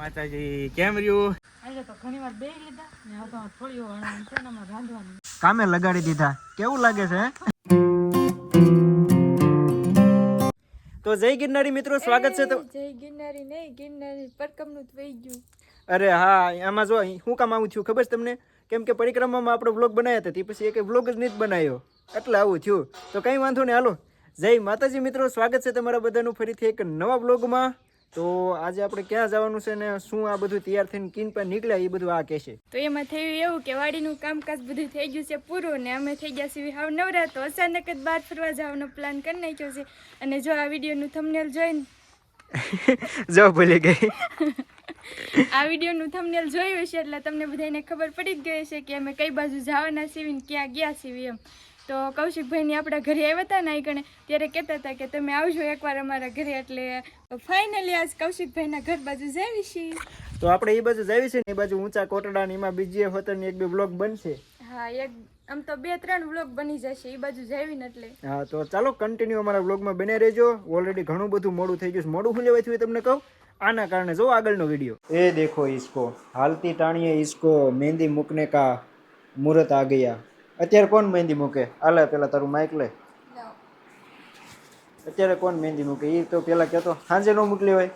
માતાજી કેમ રહ્યું? આજે તો ઘણી વાર બેહી લીધા ને હવે તો થોડી વાર છે ને અમારે રાંધવાનું. કામે લગાડી દીધા. કેવું લાગે છે? તો જય ગિરનારી મિત્રો, સ્વાગત છે. તો જય ગિરનારી નહીં, ગિરનારી પરકમનું જ વહી ગયું. અરે હા, એમાં જો હું કામ આવું છું ખબર છે તમને? કેમ કે પરિક્રમામાં આપણે વ્લોગ બનાવ્યા હતા, તે પછી એક વ્લોગ જ નથી બનાવ્યો, એટલે આવું થયું. તો કંઈ વાંધો નહીં, હાલો જય માતાજી મિત્રો, સ્વાગત છે તમારા બધાનું ફરીથી એક નવા વ્લોગમાં. તો આજે આપણે ક્યાં જવાનું છે ને શું આ બધું તૈયાર થઈને કિન પર નીકળ્યા એ બધું આ કહેશે. તો એમાં થયું એવું કે વાડીનું કામકાજ બધું થઈ ગયું છે પૂરું ને અમે થઈ ગયા છીએ હાવ નવરા. તો અચાનક જ બહાર ફરવા જવાનો પ્લાન કરી નાખ્યો છે. અને જો આ વિડીયોનું થંબનેલ જોઈને જો ભૂલી ગઈ. આ વિડીયોનું થંબનેલ જોયું હશે એટલે તમને બધાને ખબર પડી જ ગઈ છે કે અમે કઈ બાજુ જવાના છીએ ને ક્યાં ગયા છીએ એમ. તો કૌશિકભાઈની આપણા ઘરે આવ્યા હતા ને કણે ત્યારે કહેતા હતા કે તમે આવજો એકવાર અમારા ઘરે, એટલે ફાઇનલી આજ કૌશિકભાઈના ઘર બાજુ જાવી છીએ. તો આપણે એ બાજુ જાવી છે ને, એ બાજુ ઊંચા કોટડા ને એમાં બીજી હોતર ને એક બે બ્લોગ બનશે. હા, એક આમ તો 2-3 વ્લોગ બની જશે એ બાજુ જાવીને એટલે. હા, તો ચાલો કન્ટિન્યુ અમારા વ્લોગમાં બને રહેજો. ઓલરેડી ઘણું બધું મોડું થઈ ગયું છે. મોડું શું લેવાય થયું તમને કહું, આના કારણે જો આગળનો વિડીયો. એ દેખો इसको હાલતી તાણીએ इसको મહેંદી મૂકને કા મુહૂર્ત આ ગયા. અત્યારે કોણ મહેંદી મૂકે? આલે પેલા તારું માઇક લે. અત્યારે કોણ મહેંદી મૂકે એ તો પેલા કહેતો. સાંજે નો મોકલી હોય?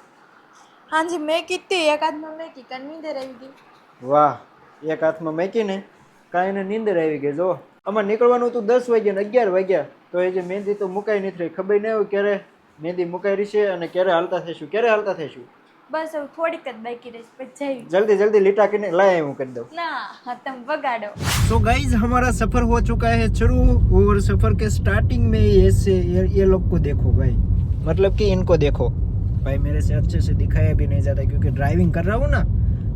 હાજી મેં કીધી એક હાથમાં મેં કી કાન નીંદર આવી ગઈ. વાહ, એક હાથમાં મેકીને કાંઈ ને નીંદર આવી ગઈ. જો અમારે નીકળવાનું હતું 10 વાગ્યા ને 11 વાગ્યા, તો એ જે મહેંદી તો મુકાઈ નથી રહી. ખબર નહીં હોય ક્યારે મહેંદી મુકાઈ રહી છે અને ક્યારે હાલતા થઈશું. ક્યારે હાલતા થઈશું? બસ હવે થોડીક જ બાકી રહેશે પછી જઈ. जल्दी जल्दी लिटा के लाए હું कर दो ના હા તમે બગાડો. तो गाइज हमारा सफर हो चुका है शुरू, और सफर के स्टार्टिंग में ही ऐसे ये लोग को देखो भाई, मतलब कि इनको देखो भाई. मेरे से अच्छे से दिखाया भी नहीं जाता क्योंकि ड्राइविंग कर रहा हूँ ना,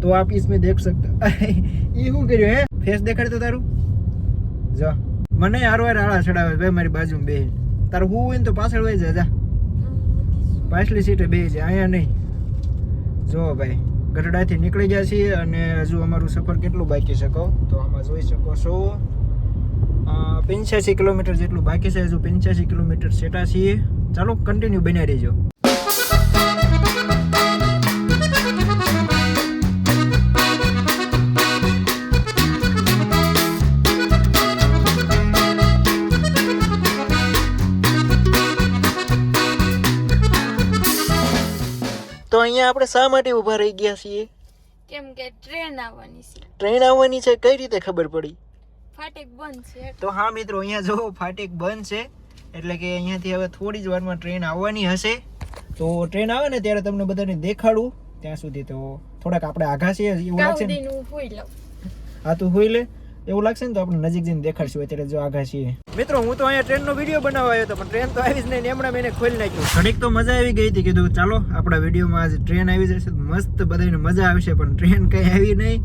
तो आप इसमें देख सकते हो. ये શું કર્યું હે? ફેસ દેખાડ તો તારું. જો મને હારવાર આળા ચડાવે ભાઈ મારી બાજુમાં બેહીને. તારું હું હોય ને તો પાછળ વહી જા, પાછલી સીટે બેહી જાય, અહીંયા નહીં. જો ભાઈ ગઢડાથી નીકળી ગયા છીએ અને હજુ અમારું સફર કેટલું બાકી છે કહો તો આમાં જોઈ શકો છો 85 કિલોમીટર જેટલું બાકી છે. હજુ 85 કિલોમીટર સેટા છીએ. ચાલો કન્ટિન્યુ બન્યા રહેજો. તો અહીંયા આપણે શા માટે ઊભા રહી ગયા છીએ? કેમ કે ટ્રેન આવવાની છે. ટ્રેન આવવાની છે, કઈ રીતે ખબર પડી? ફાટક બંધ છે. તો હા મિત્રો, અહીંયા જો ફાટક બંધ છે, એટલે કે અહીંયાથી હવે થોડી જ વારમાં ટ્રેન આવવાની હશે. તો ટ્રેન આવે ને ત્યારે તમને બધાને દેખાડું. ત્યાં સુધી તો થોડાક આપણે આઘા છીએ એવું લાગશે ને. હા તું હોઈ લે, એવું લાગશે ને તો આપણે નજીક જઈને દેખાડશું. અત્યારે જો આઘા છીએ મિત્રો. હું તો અહીંયા ટ્રેનનો વિડીયો બનાવવા આવ્યો હતો પણ ટ્રેન તો આવી જ નહીં, એમણે મેં ખોલી નાખ્યું. ઘડીક તો મજા આવી ગઈ હતી, કીધું ચાલો આપણા વિડીયોમાં આજે ટ્રેન આવી જશે મસ્ત, બધાને મજા આવશે. પણ ટ્રેન કઈ આવી નહીં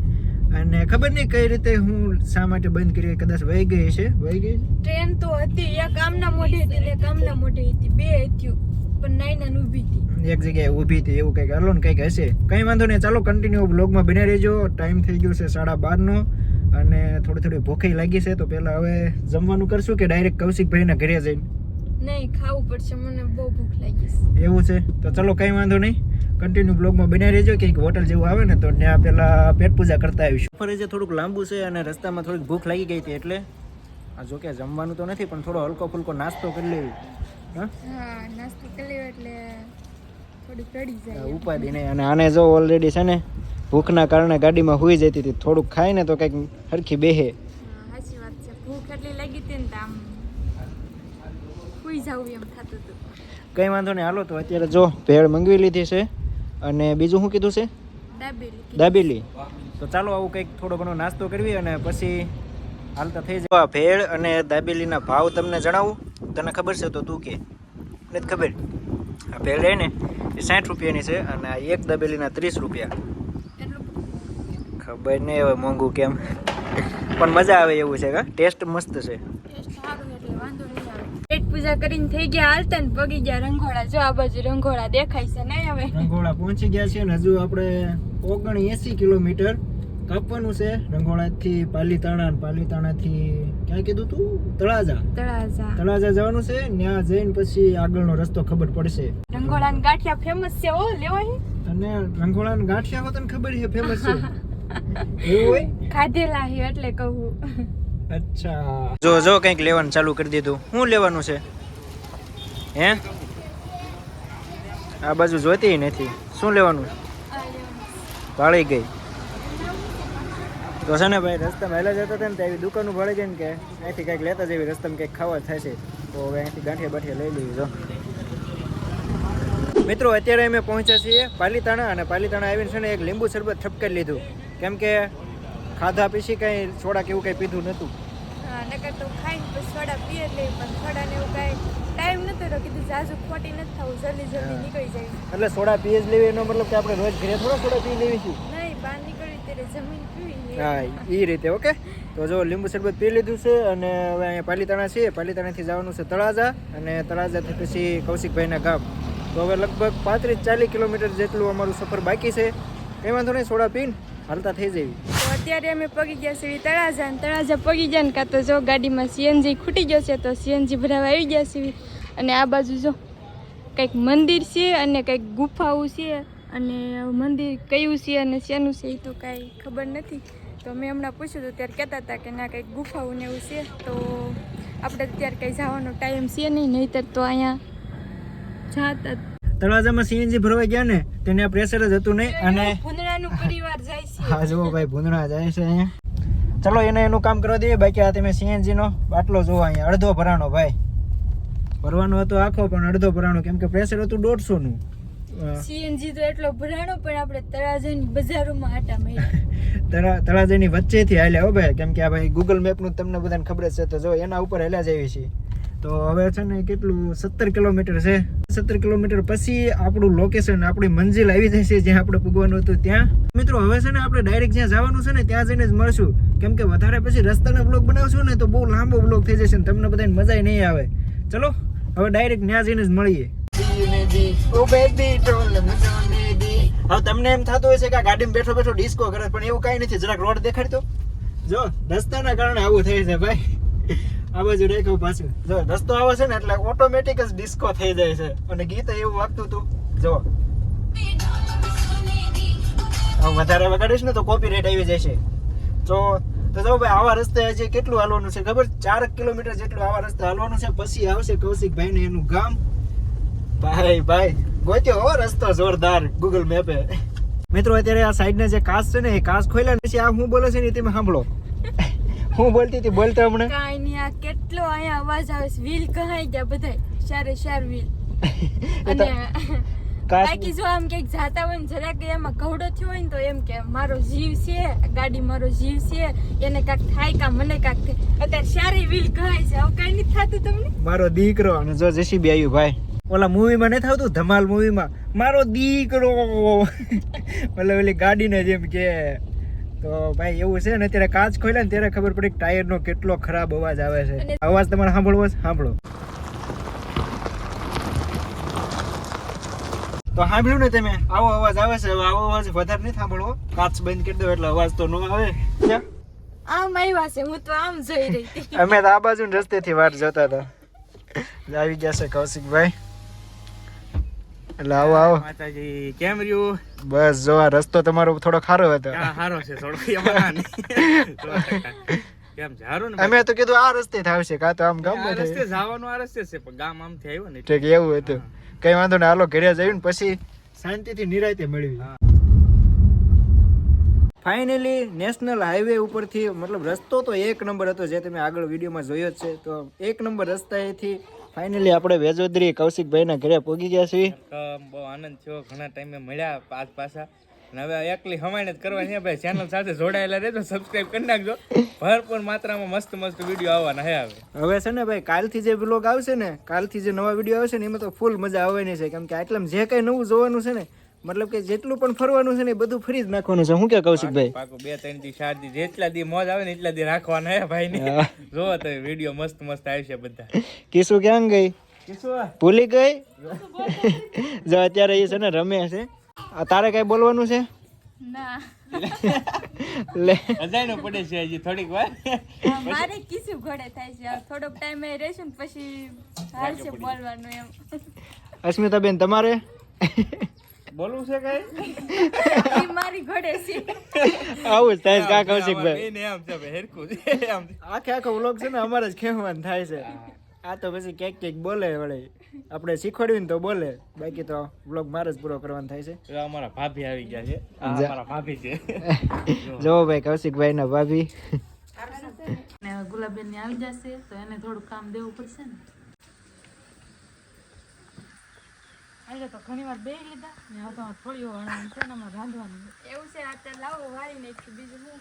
અને ખબર નહીં કઈ રીતે હું શા માટે બંધ કરી, કદાચ વહી ગઈ છે. વહી ગઈ ટ્રેન તો હતી, એક આમના મોઢે હતી ને એક આમના મોઢે હતી, બે હતી પણ નાઈના ઊભી હતી, એક જગ્યાએ ઊભી હતી. એવું કંઈક હલો ને કંઈક હશે. કંઈ વાંધો નહીં, ચાલો કન્ટિન્યુ બ્લોગમાં બને રહેજો. ટાઈમ થઈ ગયો છે 12:30 અને થોડી ભૂખી લાગી છે. તો પહેલા હવે જમવાનું કરશું કે ડાયરેક્ટ કૌશિકભાઈના ઘરે જઈને? નહીં, ખાવું પડશે, મને બહુ ભૂખ લાગી છે. એવું છે? તો ચલો કંઈ વાંધો નહીં, કન્ટિન્યુ બ્લોગમાં બન્યા રહેજો. કંઈક હોટલ જેવું આવે ને તો ત્યાં પહેલાં પેટ પૂજા કરતા આવીશું. ફરે જે થોડુંક લાંબુ છે અને રસ્તામાં થોડીક ભૂખ લાગી ગઈ હતી, એટલે આ જો કે જમવાનું તો નથી પણ થોડો હલકો ફુલકો નાસ્તો કરી લેવી. હા, નાસ્તો કરી લેવો એટલે થોડી પડી જાય ઉપાધિ નહીં. અને આને જો ઓલરેડી છે ને ભૂખના કારણે ગાડીમાં હુઈ જતી હતી. થોડુંક ખાય ને તો કંઈક હરખી બેહે. સાચી વાત છે, ભૂખ એટલી લાગી હતી ને આમ હુઈ જાવ એમ થતું હતું. કંઈ વાંધો નહીં, હાલો તો અત્યારે જો ભેળ મંગાવી લીધી છે અને બીજું શું કીધું છે? દાબેલી. તો ચાલો આવું કંઈક થોડો ઘણો નાસ્તો કરવી અને પછી હાલતા થઈ જાય. ભેળ અને દાબેલીના ભાવ તમને જણાવું? તને ખબર છે તો તું કે? નથી ખબર? આ ભેળ રહે ને એ 60 રૂપિયાની છે અને આ એક દાબેલીના 30 રૂપિયા. ખબર નહીં હવે મોંઘું કેમ, પણ મજા આવે એવું છે. કા ટેસ્ટ મસ્ત છે. પેટ પૂજા કરીને થઈ ગયા હાલતા ને પગી ગયા રંગોળા. જો આ બાજુ રંગોળા દેખાય છે ને. હવે રંગોળા પહોંચી ગયા છે ને હજુ આપણે 79 કિલોમીટર કાપવાનું છે રંગોળાથી પાલીતાણા અને પાલીતાણાથી ક્યાં કીધું તું તળાજા જવાનું છે. ત્યાં જઈને પછી આગળનો રસ્તો ખબર પડશે. રંગોળાના ગાંઠિયા ફેમસ છે ઓ લેવાય. અને રંગોળાના ગાંઠિયા તને ખબર છે ફેમસ છે એવું હોય ખાધેલા છે એટલે કહું. અચ્છા જો કંઈક લેવાનું ચાલુ કરી દીધું. શું લેવાનું છે હે? આ બાજુ જોતી નથી. શું લેવાનું? ભાળી ગઈ તો છે ને ભાઈ. રસ્તામાં હેલા જતા હતા ને તો એવી દુકાનો ભાળી ગઈ ને કે અહીંથી કંઈક લેતા જેવી રસ્તામાં કંઈક ખાવા થશે તો હવે અહીંથી ગાંઠિયા બાઠિયા લઈ લઈએ. જો મિત્રો અત્યારે અમે પહોંચ્યા છીએ પાલીતાણા અને પાલીતાણા આવીને છે ને એક લીંબુ શરબત ઠપકારી લીધું કેમ કે ખાધા પછી કંઈ સોડા કે એવું કંઈ પીધું નહોતું. નકર તો ખાઈને પછી સોડા પીએ એટલે પણ સોડા ને એવું કાંઈ ટાઈમ નતો તો કીધું જાજુ ખોટી નથી થવું જલ્દી નીકળી જાય. એટલે સોડા પીએ જ લેવી એનો મતલબ કે આપણે રોજ ઘરે થોડા સોડા પી લેવી છીએ. નહીં બહાર નીકળી ત્યારે જમીન પીવી. હા એ રીતે ઓકે. તો જો લીંબુ શરબત પી લીધું છે અને હવે અહીંયા પાલીતાણા છે. પાલીતાણાથી જવાનું છે તળાજા અને તળાજાથી પછી કૌશિકભાઈના ગામ. તો હવે લગભગ 35-40 કિલોમીટર જેટલું અમારું સફર બાકી છે. કંઈ વાંધો નહીં સોડા પીને હાલતા થઈ જઈએ. તો અત્યારે અમે પગી ગયા છીએ તળાજા અને તળાજા પગી ગયા ને કાં તો જો ગાડીમાં સીએનજી ખૂટી ગયો છે તો સીએનજી ભરાવા આવી ગયા છીએ. અને આ બાજુ જો કંઈક મંદિર છે અને કંઈક ગુફાઓ છે અને મંદિર કયું છે અને શેનું છે એ તો કાંઈ ખબર નથી. તો મેં હમણાં પૂછ્યું હતું ત્યારે કહેતા હતા કે ના કંઈક ગુફાઓ ને એવું છે. તો આપણે અત્યારે કંઈ જવાનો ટાઈમ છે નહીં, નહીંતર તો અહીંયા જાતા. તળાજામાં સીએનજી ભરવા ગયા ને તેને પ્રેશર જ હતું નહીં અને ભૂંદડાનું પરિવાર જાય છે. હા જુઓ ભાઈ ભૂંદડા જાય છે અહીંયા. ચલો એને એનું કામ કરવા દઈએ. બાકી આ તમે સીએનજી નો બાટલો જોવો અહીંયા અડધો ભરાણો ભાઈ. ભરવાનો હતો આખો પણ અડધો ભરાણો કેમ કે પ્રેશર હતું 150 નું. સીએનજી તો એટલો ભરાણો પણ આપણે તળાજાની બજારોમાં આટા માર્યા. તળાજાની વચ્ચેથી હાલ્યા હો ભાઈ કેમ કે આ ભાઈ ગૂગલ મેપ નું તમને બધાને ખબર છે તો જો એના ઉપર હાલ્યા જઈએ છીએ. તો હવે છે ને કેટલું 17 કિલોમીટર છે. 17 કિલોમીટર પછી આપણું લોકેશન આપણી મંજિલ આવી જશે જ્યાં આપણે પૂગવાનું હતું ત્યાં. મિત્રો હવે છે ને આપણે ડાયરેક્ટ જ્યાં જવાનું છે ને ત્યાં જઈને જ મળશું કેમ કે વધારે પછી રસ્તાના બ્લોગ બનાવશું ને તો બહુ લાંબો બ્લોગ થઈ જશે ને તમને બધાને મજા નહીં આવે. ચલો હવે ડાયરેક્ટ ત્યાં જઈને જ મળીએ. હવે તમને એમ થતું હોય છે કે આ ગાડીમાં બેઠો બેઠો ડિસ્કો કરે પણ એવું કઈ નથી. જરાક રોડ દેખાડતો જો રસ્તાના કારણે આવું થાય છે ભાઈ. આ બાજુ રેખો પાછું જો રસ્તો આવે છે ને એટલે ઓટોમેટિક જ ડિસ્કો થઈ જાય છે અને ગીત એવું વાગતું હતું જો. હવે વધારે વગાડીશ ને તો કોપીરાઈટ આવી જશે. તો જો ભાઈ આવા રસ્તે હજી કેટલું હાલવાનું છે ખબર? 4 કિલોમીટર જેટલું આવા રસ્તે હાલવાનું છે. પછી આવશે કૌશિકભાઈ ને એનું ગામ. ભાઈ ગોત્યો હો રસ્તો જોરદાર ગૂગલ મેપે. મિત્રો અત્યારે આ સાઈડના જે કાચ છે ને એ કાચ ખોલ્યા પછી આ હું બોલે છે ને તમે સાંભળો. હું બોલતી હતી બોલતા હમણાં કાઈ નહીં. આ કેટલો અહીંયા અવાજ આવે છે. વ્હીલ કહાઈ ગયા બધાય શાર વ્હીલ. અને બાકી જો આમ ક્યાંક જાતા હોય ને જરાક એમાં ઘવડો થયો હોય ને તો એમ કે મારો જીવ છે ગાડી મારો જીવ છે એને કાંક થાય કા મને કાંક થાય. અત્યારે સારી વ્હીલ કહાય છે. હવે કઈ નથી થતું તમને. મારો દીકરો અને જો જેસીબી આવ્યું ભાઈ. ઓલા મૂવીમાં નથી આવતું ધમાલ મૂવીમાં મારો દીકરો એટલે ઓલી ગાડીને જેમ કે. તો ભાઈ એવું છે ને અત્યારે કાચ ખોલ્યા ને ત્યારે ખબર પડી કે ટાયરનો કેટલો ખરાબ અવાજ આવે છે. અવાજ તમારે સાંભળવો છે સાંભળો. તો સાંભળ્યું ને તમે આવો અવાજ આવે છે. હવે આવો અવાજ વધારે નહીં સાંભળવો. કાચ બંધ કરી દો એટલે અવાજ તો ન આવે. આમ આવ્યા છે હું તો આમ જોઈ રહી હતી. અમે તો આ બાજુ રસ્તેથી વાટ જોતા હતા. આવી ગયા છે કૌશિકભાઈ. એટલે આવો માતાજી કેમ રહ્યું? બસ જો આ રસ્તો તમારો થોડો ખારો હતો. સારો છે થોડો. કેમ સારું ને? અમે તો કીધું આ રસ્તે આવશે કાં તો આમ ગામ આ રસ્તે જવાનું આ રસ્તે છે પણ ગામ આમથી આવ્યો ને ઠીક એવું હતું. કઈ વાંધો ને હાલો ઘરે જઈને પછી શાંતિથી નિરાંતે મળવી. ફાઇનલી નેશનલ હાઈવે ઉપરથી મતલબ રસ્તો તો એક નંબર હતો જે તમે આગળ વિડીયોમાં જોયો જ છે. તો એક નંબર રસ્તાએથી ફાઇનલી આપણે વેજોદરી કૌશિકભાઈના ઘરે પહોંચી ગયા છીએ. બહુ આનંદ થયો. ઘણા ટાઈમે મળ્યા પાછા. અને હવે એકલી હમાયણ જ કરવાની ભાઈ. ચેનલ સાથે જોડાયેલા રહેજો. સબસ્ક્રાઇબ કરી નાખજો. ભરપૂર માત્રામાં મસ્ત વિડીયો આવવાના હે હવે છે ને ભાઈ. કાલથી જે બ્લોગ આવશે ને કાલથી જે નવા વિડીયો આવશે ને એમાં તો ફૂલ મજા આવવાની છે કેમ કે આટલામાં જે કઈ નવું જોવાનું છે ને મતલબ કે જેટલું પણ ફરવાનું છે ને બધું ફરી જ નાખવાનું છે. શું કે કૌશિકભાઈ? પાકું 2-3 થી 4 દી જેટલા દી મોજ આવે ને એટલા દી રાખવાના હે ભાઈ ને. જોવો તો વિડીયો મસ્ત આવશે બધા. કિસુ ક્યાં ગઈ? ભૂલી ગઈ જો અત્યારે એ છે ને રમે છે. તારે કઈ બોલવાનું છે? ના લે અજાયનો પડે છે હજી થોડીક વાર મારે કિસ્સું ઘોડે થાય છે હવે થોડોક ટાઈમ રહેશું ને પછી હાલશે બોલવાનું એમ અસ્મિતાબેન તમારે બોલવું છે કઈ ઈ મારી ઘોડે છે આવું જ થાય છે કા કૌશિકભાઈ બેને આમ છે ભાઈ હેરખું છે આમ આખો વ્લોગ છે ને અમારે જ ખેવાનું થાય છે આ તો પછી ક્યાંક બોલે વળી આપણે શીખવાડ્યું ને તો બોલે બાકી તો વ્લોગ મારે જ પૂરો કરવાનો થાય છે જો અમારા ભાભી આવી ગયા છે આ અમારા ભાભી છે જો ભાઈ કૌશિકભાઈ ના ભાભી ને ગુલાબબેન ની આવી જશે તો એને થોડું કામ દેવું પડશે ને આજે તો ઘણી વાર બે લીધા ને હવે તો થોડી વાર છે ને અમારે રાંધવાનું એવું છે આ તો લાવો વારી નાખ્યું બીજું હું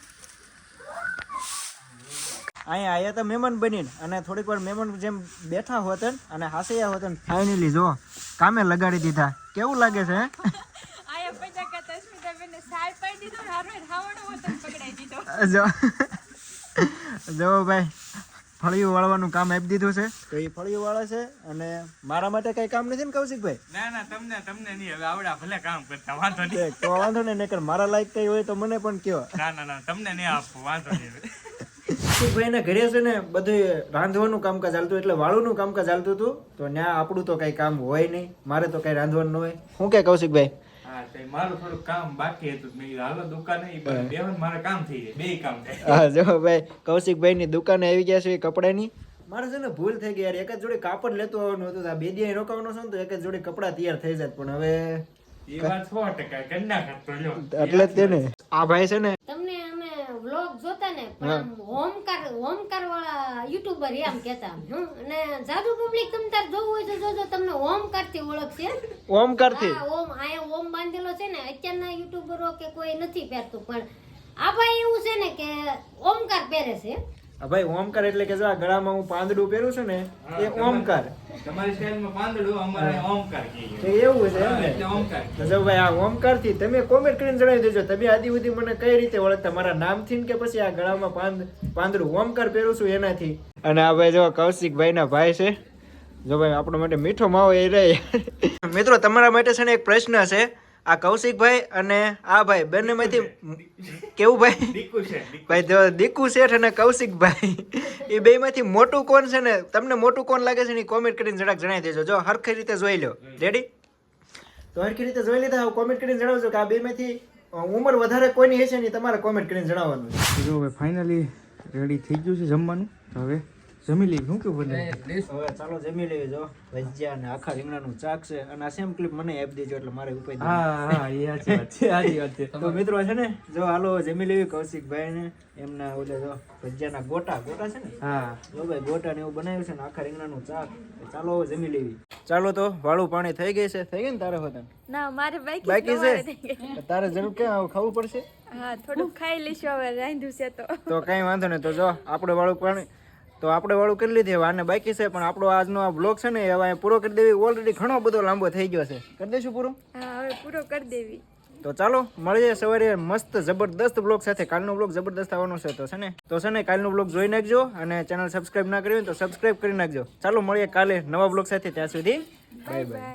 અહીંયા આયા તો મહેમાન બનીને અને થોડીક વાર મહેમાન જેમ બેઠા હોત અને હાસૈયા હોત ફાઇનલી જો કામે લગાડી દીધા કેવું લાગે છે આયા પૈસા કરતા સ્મિતાબેનને સાય પાઈ દીધો ને હારો ખાવાનો હતો પકડાઈ દીધો જો જો ભાઈ ફળિયું વાળવાનું કામ આપી દીધું છે તો એ ફળિયું વાળે છે અને મારા માટે કઈ કામ નથી ને કૌશિકભાઈ ના ના તમને નહીં હવે આવડા ભલે કામ કરતા વાંધો નહીં તો વાંધો નહીં નકર મારા લાયક કઈ હોય તો મને પણ કયો ના તમને નહીં આપવું વાંધો નહીં કૌશિકભાઈ ને ઘરે છે ને બધું રાંધવાનું કામકાજ ચાલતું એટલે વાળુનું કામકાજ ચાલતું હતું તો ત્યાં આપણું તો કઈ કામ હોય નહીં મારે તો કઈ રાંધવાનું ન હોય શું કે કૌશિકભાઈ હા તો મારું થોડું કામ બાકી હતું મેં કીધું હાલો દુકાને બેહન મારે કામ થઈ જાય બે કામ થાય હા જો ભાઈ કૌશિકભાઈ ની દુકાને આવી ગયા છે કપડાની મારે છે ને ભૂલ થઈ ગઈ યાર એક જ જોડે કાપડ લેતો આવવાનું હતું આ બે દિવસ રોકાવાનું છે ને તો એક જ જોડે કપડા તૈયાર થઈ જાય પણ હવે એ વાત 100% કરી નાખત તો લ્યો એટલે જ તેને આ ભાઈ છે ને તમને અમે વ્લોગ જોતા ને પણ હોમકાર વાળા યુટ્યુબર એમ કહેતા અને જાદુ પબ્લિક તમ તાર જોવું હોય તો જોજો તમને હોમકાર થી ઓળખશે ઓમકાર થી હા ઓમ આયા ઓમ બાંધેલો છે ને અત્યારના યુટ્યુબરો કે કોઈ નથી પહેરતું પણ આ ભાઈ એવું છે ને કે ઓમકાર પહેરે છે આ ભાઈ ઓમકાર એટલે કે જો આ ગળામાં હું પાંદડું પહેરું છું ને એ ઓમકાર તમારી સ્ટાઈલમાં પાંદડું અમારે ઓમકાર કહીએ તો એવું છે એમ ને એટલે ઓમકાર તો જો ભાઈ આ ઓમકાર થી તમે કોમેન્ટ કરીને જણાવી દેજો તમે આદિ સુધી મને કઈ રીતે ઓળખતા મારા નામથી ને કે પછી આ ગળામાં પાંદડું ઓમકાર પહેરું છું એનાથી અને આ ભાઈ જો કૌશિકભાઈ ના ભાઈ છે જો ભાઈ આપણા માટે મીઠો માવો એ રહે મિત્રો તમારા માટે છે ને એક પ્રશ્ન છે આ કૌશિકભાઈ અને આ ભાઈ બંનેમાંથી કેવું ભાઈ દીકુ છે ભાઈ જો દીકુ શેઠ અને કૌશિકભાઈ એ બેમાંથી મોટું કોણ છે ને તમને મોટું કોણ લાગે છે ને કોમેન્ટ કરીને જરાક જણાવી દેજો જો હરખી રીતે જોઈ લો રેડી તો હરખી રીતે જોઈ લીધા કોમેન્ટ કરીને જણાવજો કે આ બેમાંથી ઉંમર વધારે કોઈની હશે ને તમારે કોમેન્ટ કરીને જણાવવાનું જો હવે ફાઇનલી રેડી થઈ ગયું છે જમવાનું હવે જમી લઈ શું કેવું બને હવે ચાલો જમી લેવી જો ભજીયા અને આખા રીંગણાનું શાક છે અને આ સેમ ક્લિપ મને આપી દેજો એટલે મારે ઉપાય હા એ સાચી વાત છે સાચી વાત છે તો મિત્રો છે ને જો હાલો જમી લેવી કૌશિકભાઈ ને એમના ઓલે જો ભજીયાના ગોટા છે ને હા જો ભાઈ ગોટા ને એવું બનાવ્યું છે ને આખા રીંગણાનું શાક ચાલો હવે જમી લેવી ચાલો તો વાળું પાણી થઈ ગઈ છે થઈ ગઈ ને તારે હોતા ના મારે બાકી છે તારે જરૂર ક્યાં ખાવું પડશે હા થોડુંક ખાઈ લઈશું હવે રાંધ્યું છે તો કઈ વાંધો નહીં તો જો આપણે વાળું પાણી તો આપણે વાળું કરી લીધી હવે આને બાકી છે પણ આપણો આજનો આ બ્લોગ છે ને હવે અહીંયા પૂરો કરી દેવી ઓલરેડી ઘણો બધો લાંબો થઈ ગયો છે કરી દઈશું પૂરો હા હવે પૂરો કરી દેવી તો ચાલો મળીએ સવારે મસ્ત જબરદસ્ત બ્લોગ સાથે કાલનો બ્લોગ જબરદસ્ત આવવાનો છે તો છે ને કાલનો બ્લોગ જોઈ નાખજો અને ચેનલ સબસ્ક્રાઇબ ના કરી હોય તો સબસ્ક્રાઇબ કરી નાખજો ચાલો મળીએ કાલે નવા બ્લોગ સાથે ત્યાં સુધી બાય બાય